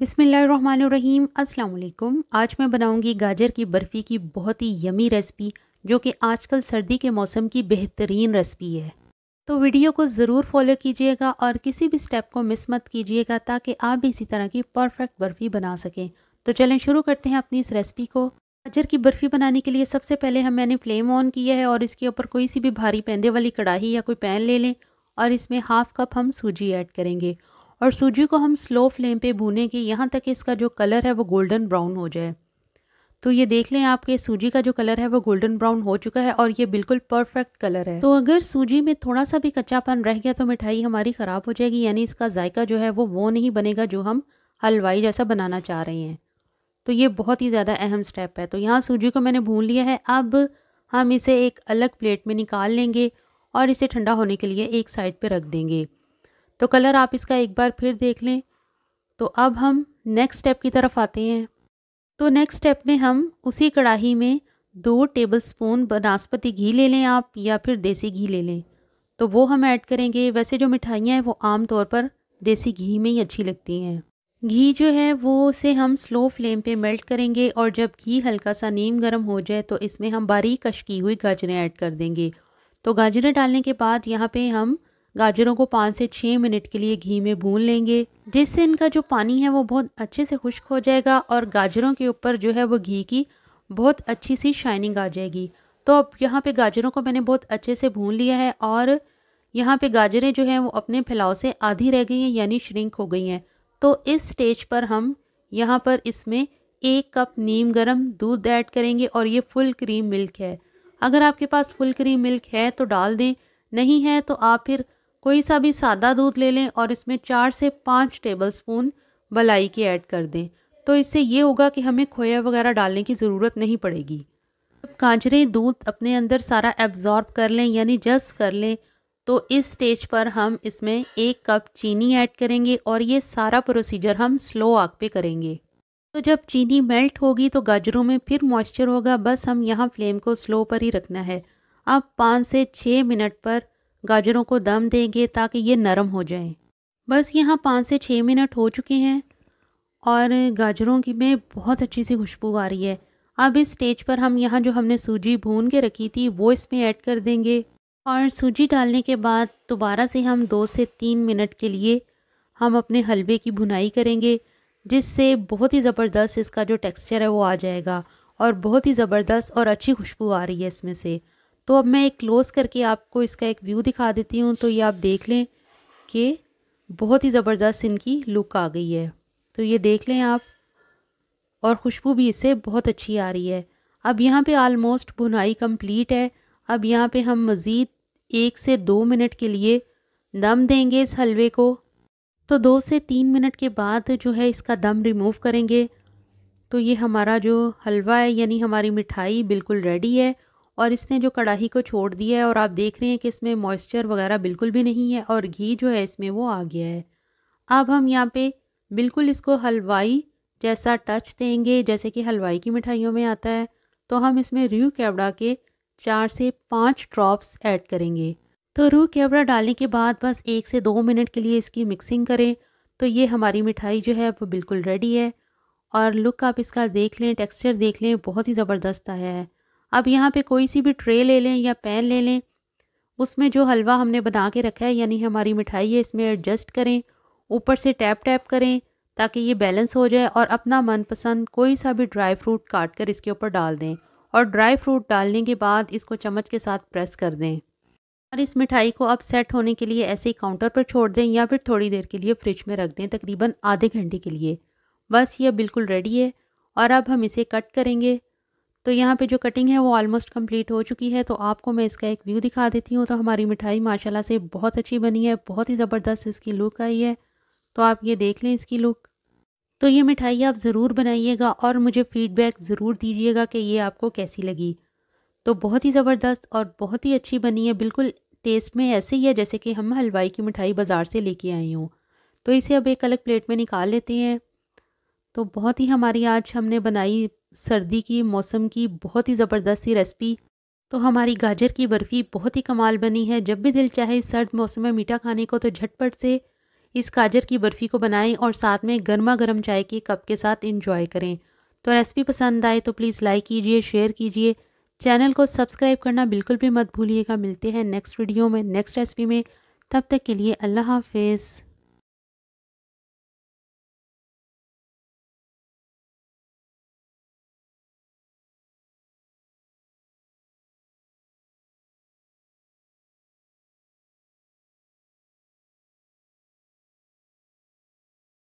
बिस्मिल्लाहिर्रहमानिर्रहीम। अस्सलाम वालेकुम। आज मैं बनाऊंगी गाजर की बर्फ़ी की बहुत ही यमी रेसिपी, जो कि आजकल सर्दी के मौसम की बेहतरीन रेसिपी है। तो वीडियो को ज़रूर फॉलो कीजिएगा और किसी भी स्टेप को मिस मत कीजिएगा, ताकि आप भी इसी तरह की परफेक्ट बर्फ़ी बना सकें। तो चलें शुरू करते हैं अपनी इस रेसिपी को। गाजर की बर्फ़ी बनाने के लिए सबसे पहले मैंने फ्लेम ऑन किया है और इसके ऊपर कोई सी भी भारी पैंदे वाली कढ़ाई या कोई पैन ले लें और इसमें हाफ़ कप हम सूजी ऐड करेंगे और सूजी को हम स्लो फ्लेम पे भूनेंगे यहाँ तक कि इसका जो कलर है वो गोल्डन ब्राउन हो जाए। तो ये देख लें आपके सूजी का जो कलर है वो गोल्डन ब्राउन हो चुका है और ये बिल्कुल परफेक्ट कलर है। तो अगर सूजी में थोड़ा सा भी कच्चापन रह गया तो मिठाई हमारी ख़राब हो जाएगी, यानी इसका जायका जो है वो नहीं बनेगा जो हम हलवाई जैसा बनाना चाह रहे हैं। तो ये बहुत ही ज़्यादा अहम स्टेप है। तो यहाँ सूजी को मैंने भून लिया है। अब हम इसे एक अलग प्लेट में निकाल लेंगे और इसे ठंडा होने के लिए एक साइड पर रख देंगे। तो कलर आप इसका एक बार फिर देख लें। तो अब हम नेक्स्ट स्टेप की तरफ आते हैं। तो नेक्स्ट स्टेप में हम उसी कढ़ाई में 2 टेबलस्पून बनास्पति घी ले लें आप, या फिर देसी घी ले लें, तो वो हम ऐड करेंगे। वैसे जो मिठाइयाँ हैं वो आम तौर पर देसी घी में ही अच्छी लगती हैं। घी जो है वो उसे हम स्लो फ्लेम पे मेल्ट करेंगे और जब घी हल्का सा नीम गर्म हो जाए तो इसमें हम बारीक कश की हुई गाजरें ऐड कर देंगे। तो गाजरें डालने के बाद यहाँ पे हम गाजरों को 5 से 6 मिनट के लिए घी में भून लेंगे, जिससे इनका जो पानी है वो बहुत अच्छे से खुश्क हो जाएगा और गाजरों के ऊपर जो है वो घी की बहुत अच्छी सी शाइनिंग आ जाएगी। तो अब यहाँ पे गाजरों को मैंने बहुत अच्छे से भून लिया है और यहाँ पे गाजरें जो हैं वो अपने फैलाव से आधी रह गई हैं, यानी श्रिंक हो गई हैं। तो इस स्टेज पर हम यहाँ पर इसमें 1 कप नीम गर्म दूध ऐड करेंगे और ये फुल क्रीम मिल्क है। अगर आपके पास फुल क्रीम मिल्क है तो डाल दें, नहीं है तो आप फिर कोई सा भी सादा दूध ले लें और इसमें 4 से 5 टेबलस्पून मलाई के ऐड कर दें। तो इससे ये होगा कि हमें खोया वगैरह डालने की ज़रूरत नहीं पड़ेगी। जब गाजरें दूध अपने अंदर सारा एब्जॉर्ब कर लें, यानी जज़्ब कर लें, तो इस स्टेज पर हम इसमें 1 कप चीनी ऐड करेंगे और ये सारा प्रोसीजर हम स्लो आग पे करेंगे। तो जब चीनी मेल्ट होगी तो गाजरों में फिर मॉइस्चर होगा, बस हम यहाँ फ्लेम को स्लो पर ही रखना है। अब 5 से 6 मिनट पर गाजरों को दम देंगे ताकि ये नरम हो जाएं। बस यहाँ 5 से 6 मिनट हो चुके हैं और गाजरों की में बहुत अच्छी सी खुशबू आ रही है। अब इस स्टेज पर हम यहाँ जो हमने सूजी भून के रखी थी वो इसमें ऐड कर देंगे और सूजी डालने के बाद दोबारा से हम 2 से 3 मिनट के लिए हम अपने हलवे की भुनाई करेंगे, जिससे बहुत ही ज़बरदस्त इसका जो टेक्सचर है वो आ जाएगा और बहुत ही ज़बरदस्त और अच्छी खुशबू आ रही है इसमें से। तो अब मैं एक क्लोज़ करके आपको इसका एक व्यू दिखा देती हूँ। तो ये आप देख लें कि बहुत ही ज़बरदस्त इनकी लुक आ गई है। तो ये देख लें आप, और खुशबू भी इससे बहुत अच्छी आ रही है। अब यहाँ पे आलमोस्ट भुनाई कंप्लीट है। अब यहाँ पे हम मज़ीद 1 से 2 मिनट के लिए दम देंगे इस हलवे को। तो 2 से 3 मिनट के बाद जो है इसका दम रिमूव करेंगे। तो ये हमारा जो हलवा है, यानी हमारी मिठाई बिल्कुल रेडी है और इसने जो कढ़ाई को छोड़ दिया है और आप देख रहे हैं कि इसमें मॉइस्चर वगैरह बिल्कुल भी नहीं है और घी जो है इसमें वो आ गया है। अब हम यहाँ पे बिल्कुल इसको हलवाई जैसा टच देंगे, जैसे कि हलवाई की मिठाइयों में आता है। तो हम इसमें रूह केवड़ा के 4 से 5 ड्रॉप्स ऐड करेंगे। तो रूह केवड़ा डालने के बाद बस 1 से 2 मिनट के लिए इसकी मिक्सिंग करें। तो ये हमारी मिठाई जो है वो बिल्कुल रेडी है और लुक आप इसका देख लें, टेक्सचर देख लें, बहुत ही ज़बरदस्त आया है। अब यहाँ पे कोई सी भी ट्रे ले लें या पैन ले लें, उसमें जो हलवा हमने बना के रखा है, यानी हमारी मिठाई है, इसमें एडजस्ट करें, ऊपर से टैप टैप करें ताकि ये बैलेंस हो जाए और अपना मनपसंद कोई सा भी ड्राई फ्रूट काट कर इसके ऊपर डाल दें और ड्राई फ्रूट डालने के बाद इसको चम्मच के साथ प्रेस कर दें। और इस मिठाई को अब सेट होने के लिए ऐसे ही काउंटर पर छोड़ दें या फिर थोड़ी देर के लिए फ्रिज में रख दें, तकरीबन आधे घंटे के लिए। बस ये बिल्कुल रेडी है और अब हम इसे कट करेंगे। तो यहाँ पे जो कटिंग है वो ऑलमोस्ट कंप्लीट हो चुकी है। तो आपको मैं इसका एक व्यू दिखा देती हूँ। तो हमारी मिठाई माशाल्लाह से बहुत अच्छी बनी है, बहुत ही ज़बरदस्त इसकी लुक आई है। तो आप ये देख लें इसकी लुक। तो ये मिठाई आप ज़रूर बनाइएगा और मुझे फ़ीडबैक ज़रूर दीजिएगा कि ये आपको कैसी लगी। तो बहुत ही ज़बरदस्त और बहुत ही अच्छी बनी है, बिल्कुल टेस्ट में ऐसे ही है जैसे कि हम हलवाई की मिठाई बाज़ार से लेके आई हूँ। तो इसे अब एक अलग प्लेट में निकाल लेते हैं। तो बहुत ही हमारी आज हमने बनाई सर्दी की मौसम की बहुत ही ज़बरदस्त सी रेसिपी। तो हमारी गाजर की बर्फ़ी बहुत ही कमाल बनी है। जब भी दिल चाहे इस सर्द मौसम में मीठा खाने को तो झटपट से इस गाजर की बर्फ़ी को बनाएं और साथ में गर्मा गर्म चाय के कप के साथ इंजॉय करें। तो रेसिपी पसंद आए तो प्लीज़ लाइक कीजिए, शेयर कीजिए, चैनल को सब्सक्राइब करना बिल्कुल भी मत भूलिएगा। मिलते हैं नेक्स्ट वीडियो में, नेक्स्ट रेसिपी में। तब तक के लिए अल्लाह हाफ़िज़।